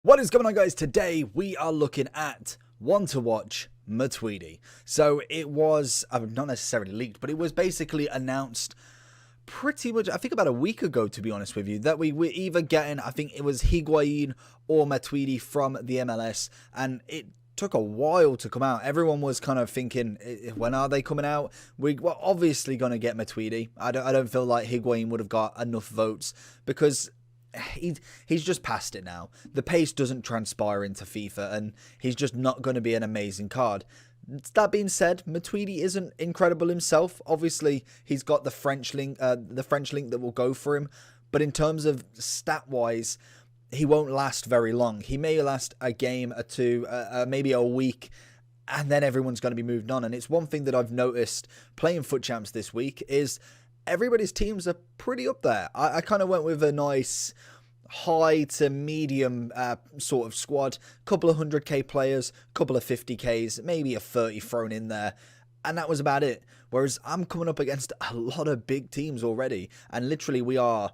What is going on, guys? Today we are looking at Otw Matuidi. So it was not necessarily leaked, but it was basically announced pretty much, I think about a week ago, to be honest with you, that we were either getting, I think it was Higuain or Matuidi from the MLS, and it took a while to come out. Everyone was kind of thinking, when are they coming out? We're obviously going to get Matuidi. I don't feel like Higuain would have got enough votes because he's just past it now. The pace doesn't transpire into FIFA, and he's just not going to be an amazing card. That being said, Matuidi isn't incredible himself. Obviously, he's got the French link that will go for him. But in terms of stat-wise, he won't last very long. He may last a game or two, maybe a week, and then everyone's going to be moved on. And it's one thing that I've noticed playing Foot Champs this week is everybody's teams are pretty up there. I kind of went with a nice high to medium sort of squad. Couple of 100k players, couple of 50ks, maybe a 30 thrown in there. And that was about it. Whereas I'm coming up against a lot of big teams already. And literally we are,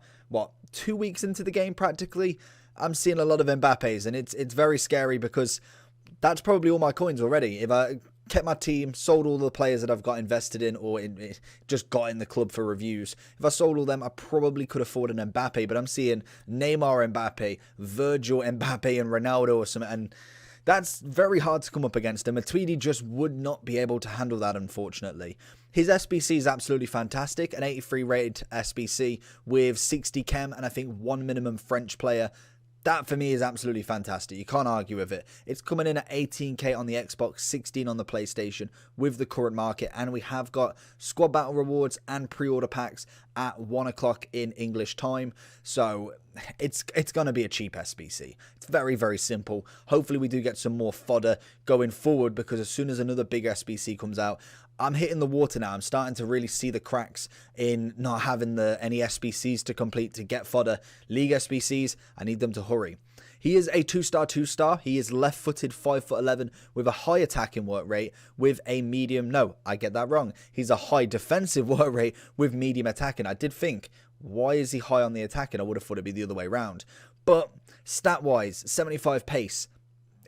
2 weeks into the game practically. I'm seeing a lot of Mbappes, and it's very scary because that's probably all my coins already. If I kept my team, sold all the players that I've got invested in or just got in the club for reviews, if I sold all them, I probably could afford an Mbappe, but I'm seeing Neymar Mbappe, Virgil Mbappe, and Ronaldo or something, and that's very hard to come up against, and Matuidi just would not be able to handle that, unfortunately. His SBC is absolutely fantastic, an 83 rated SBC with 60 chem and I think one minimum French player. That for me is absolutely fantastic. You can't argue with it. It's coming in at 18k on the Xbox, 16 on the PlayStation with the current market. And we have got squad battle rewards and pre-order packs at 1 o'clock in English time. So it's going to be a cheap SBC. It's very, very simple. Hopefully we do get some more fodder going forward, because as soon as another big SBC comes out, I'm hitting the water now. I'm starting to really see the cracks in not having any SBCs to complete to get fodder. League SBCs, I need them to hurry. He is a 2-star. He is left-footed, 5'11", with a high attacking work rate, with a medium... No, I get that wrong. He's a high defensive work rate with medium attacking. I did think, why is he high on the attacking? I would have thought it'd be the other way around. But stat-wise, 75 pace.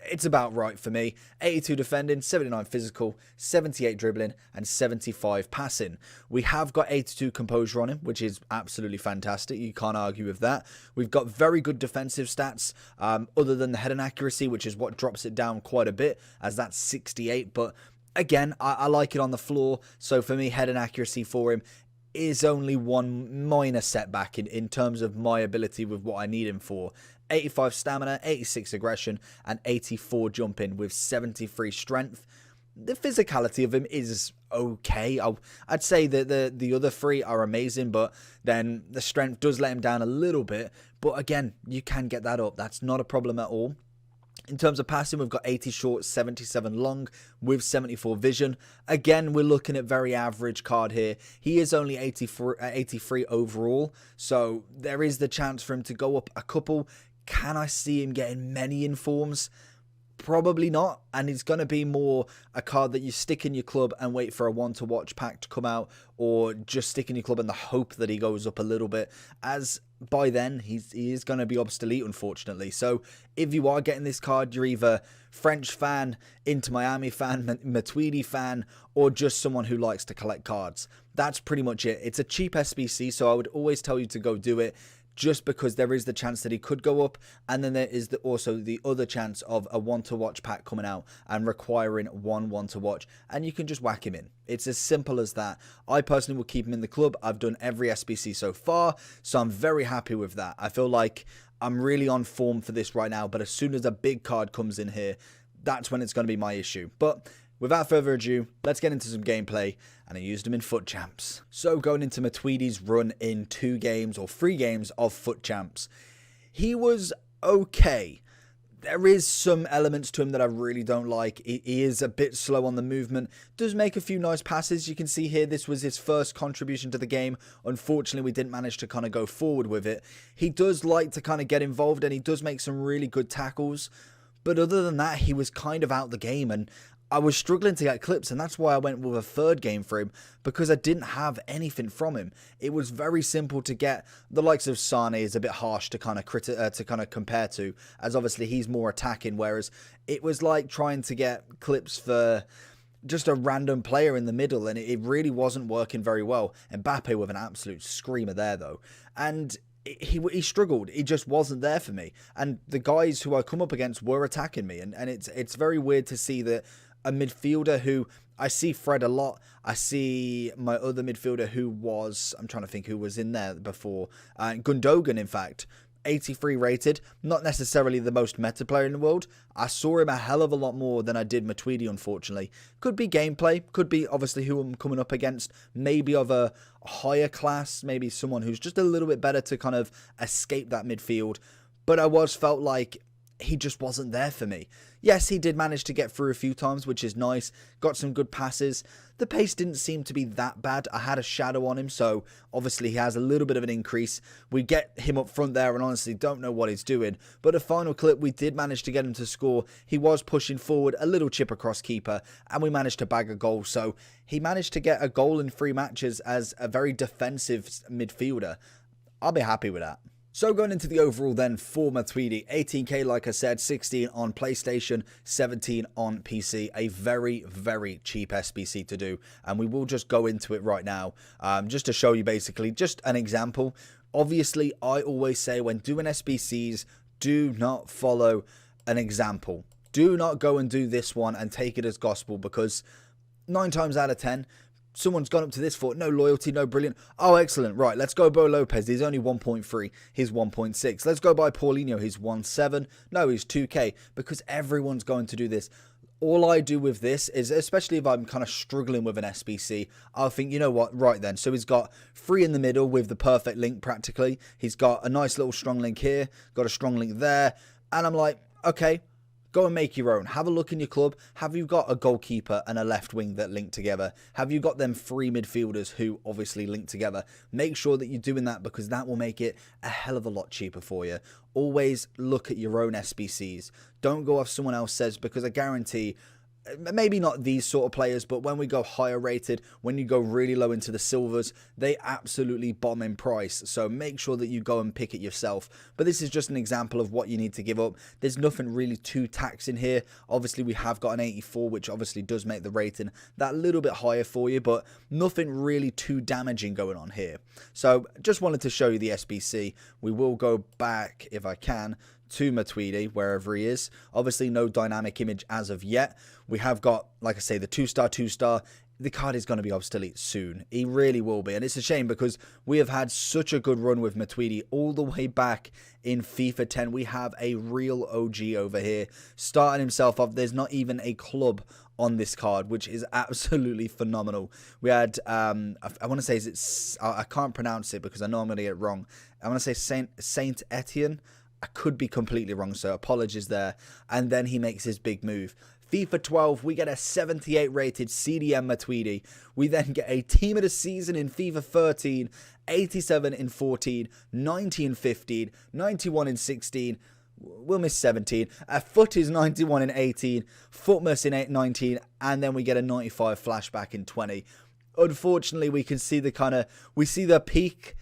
It's about right for me. 82 defending, 79 physical, 78 dribbling, and 75 passing. We have got 82 composure on him, which is absolutely fantastic. You can't argue with that. We've got very good defensive stats, other than the heading accuracy, which is what drops it down quite a bit, as that's 68. But again, I like it on the floor. So for me, heading accuracy for him is only one minor setback in terms of my ability with what I need him for. 85 stamina, 86 aggression, and 84 jumping with 73 strength. The physicality of him is okay. I'd say that the other three are amazing, but then the strength does let him down a little bit. But again, you can get that up. That's not a problem at all. In terms of passing, we've got 80 short, 77 long with 74 vision. Again, we're looking at very average card here. He is only 83 overall, so there is the chance for him to go up a couple. Can I see him getting many informs? Probably not, and it's going to be more a card that you stick in your club and wait for a one to watch pack to come out, or just stick in your club in the hope that he goes up a little bit, as by then he is going to be obsolete, unfortunately. So if you are getting this card, you're either French fan, Inter Miami fan, Matuidi fan, or just someone who likes to collect cards. That's pretty much it. It's a cheap SBC, so I would always tell you to go do it, just because there is the chance that he could go up, and then there is also the other chance of a one-to-watch pack coming out and requiring one to watch, and you can just whack him in. It's as simple as that. I personally will keep him in the club. I've done every SBC so far, so I'm very happy with that. I feel like I'm really on form for this right now, but as soon as a big card comes in here, that's when it's going to be my issue. But without further ado, let's get into some gameplay, and I used him in Foot Champs. So going into Matuidi's run in 2 games or 3 games of Foot Champs, he was okay. There is some elements to him that I really don't like. He is a bit slow on the movement, does make a few nice passes. You can see here this was his first contribution to the game. Unfortunately, we didn't manage to kind of go forward with it. He does like to kind of get involved, and he does make some really good tackles. But other than that, he was kind of out the game, and I was struggling to get clips, and that's why I went with a third game for him, because I didn't have anything from him. It was very simple to get. The likes of Sane is a bit harsh to kind of compare to, as obviously he's more attacking, whereas it was like trying to get clips for just a random player in the middle, and it really wasn't working very well. Mbappe with an absolute screamer there, though. And he struggled. He just wasn't there for me. And the guys who I come up against were attacking me. And it's very weird to see that a midfielder who... I see Fred a lot. I see my other midfielder who was... I'm trying to think who was in there before. Gundogan, in fact. 83 rated. Not necessarily the most meta player in the world. I saw him a hell of a lot more than I did Matuidi, unfortunately. Could be gameplay. Could be, obviously, who I'm coming up against. Maybe of a higher class. Maybe someone who's just a little bit better to kind of escape that midfield. But I felt like he just wasn't there for me. Yes, he did manage to get through a few times, which is nice. Got some good passes. The pace didn't seem to be that bad. I had a shadow on him, so obviously he has a little bit of an increase. We get him up front there and honestly don't know what he's doing. But the final clip, we did manage to get him to score. He was pushing forward, a little chip across keeper, and we managed to bag a goal. So he managed to get a goal in 3 matches as a very defensive midfielder. I'll be happy with that. So going into the overall then for Matuidi, 18k like I said, 16 on PlayStation, 17 on PC, a very, very cheap SBC to do, and we will just go into it right now, just to show you basically, just an example. Obviously, I always say when doing SBCs, do not follow an example. Do not go and do this one and take it as gospel, because 9 times out of 10, someone's gone up to this for no loyalty, no brilliant. Oh, excellent. Right, let's go Bo Lopez. He's only 1.3. He's 1.6. Let's go by Paulinho. He's 1.7. No, he's 2k, because everyone's going to do this. All I do with this is, especially if I'm kind of struggling with an SBC, I'll think, you know what, right then. So he's got 3 in the middle with the perfect link practically. He's got a nice little strong link here, got a strong link there. And I'm like, okay, go and make your own. Have a look in your club. Have you got a goalkeeper and a left wing that link together? Have you got them 3 midfielders who obviously link together? Make sure that you're doing that, because that will make it a hell of a lot cheaper for you. Always look at your own SBCs. Don't go off someone else says, because I guarantee... Maybe not these sort of players, but when we go higher rated, when you go really low into the silvers, they absolutely bomb in price. So make sure that you go and pick it yourself. But this is just an example of what you need to give up. There's nothing really too taxing here. Obviously, we have got an 84, which obviously does make the rating that little bit higher for you, but nothing really too damaging going on here. So just wanted to show you the SBC. We will go back, if I can, to Matuidi, wherever he is. Obviously, no dynamic image as of yet. We have got, like I say, the 2-star. The card is going to be obsolete soon. He really will be. And it's a shame, because we have had such a good run with Matuidi all the way back in FIFA 10. We have a real OG over here, starting himself off. There's not even a club on this card, which is absolutely phenomenal. We had, I want to say, I can't pronounce it because I know I'm going to get it wrong. I want to say Saint Etienne. I could be completely wrong, so apologies there. And then he makes his big move. FIFA 12, we get a 78 rated CDM Matuidi. We then get a team of the season in FIFA 13, 87 in 14, 90 in 15, 91 in 16. We'll miss 17. Foot is 91 in 18, Footmas in 19, and then we get a 95 flashback in 20. Unfortunately, we can see we see the peak,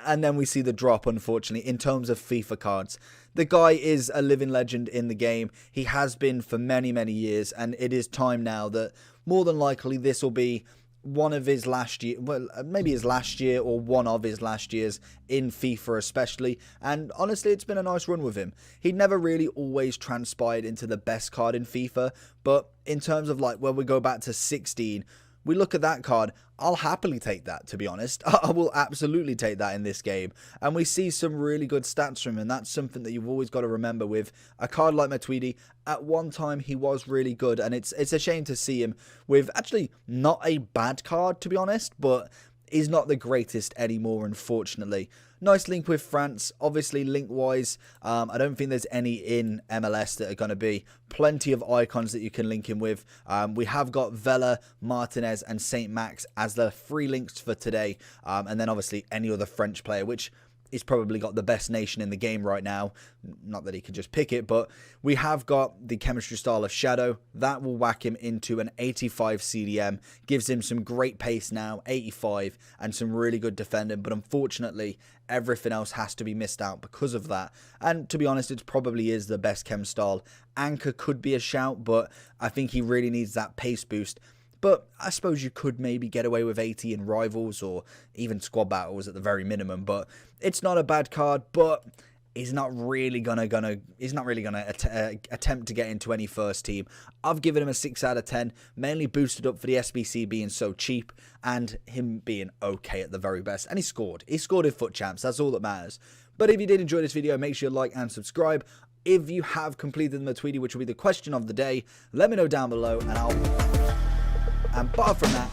and then we see the drop, unfortunately, in terms of FIFA cards. The guy is a living legend in the game. He has been for many, many years, and it is time now that more than likely this will be one of his last year, well, maybe his last year or one of his last years in FIFA especially. And honestly, it's been a nice run with him. He never really always transpired into the best card in FIFA, but in terms of like when we go back to 16, we look at that card, I'll happily take that, to be honest. I will absolutely take that in this game. And we see some really good stats from him, and that's something that you've always got to remember with a card like Matuidi. At one time, he was really good, and it's a shame to see him with actually not a bad card, to be honest, but he's not the greatest anymore, unfortunately. Nice link with France. Obviously, link-wise, I don't think there's any in MLS that are going to be. Plenty of icons that you can link him with. We have got Vela, Martinez, and Saint Max as the 3 links for today. And then, obviously, any other French player, which he's probably got the best nation in the game right now. Not that he can just pick it, but we have got the chemistry style of Shadow. That will whack him into an 85 CDM. Gives him some great pace now, 85, and some really good defending. But unfortunately, everything else has to be missed out because of that. And to be honest, it probably is the best chem style. Anchor could be a shout, but I think he really needs that pace boost. But I suppose you could maybe get away with 80 in Rivals or even Squad Battles at the very minimum. But it's not a bad card, but he's not really gonna attempt to get into any first team. I've given him a 6 out of 10, mainly boosted up for the SBC being so cheap and him being okay at the very best. And he scored. He scored in FUT Champs. That's all that matters. But if you did enjoy this video, make sure you like and subscribe. If you have completed the Matuidi, which will be the question of the day, let me know down below, and apart from that,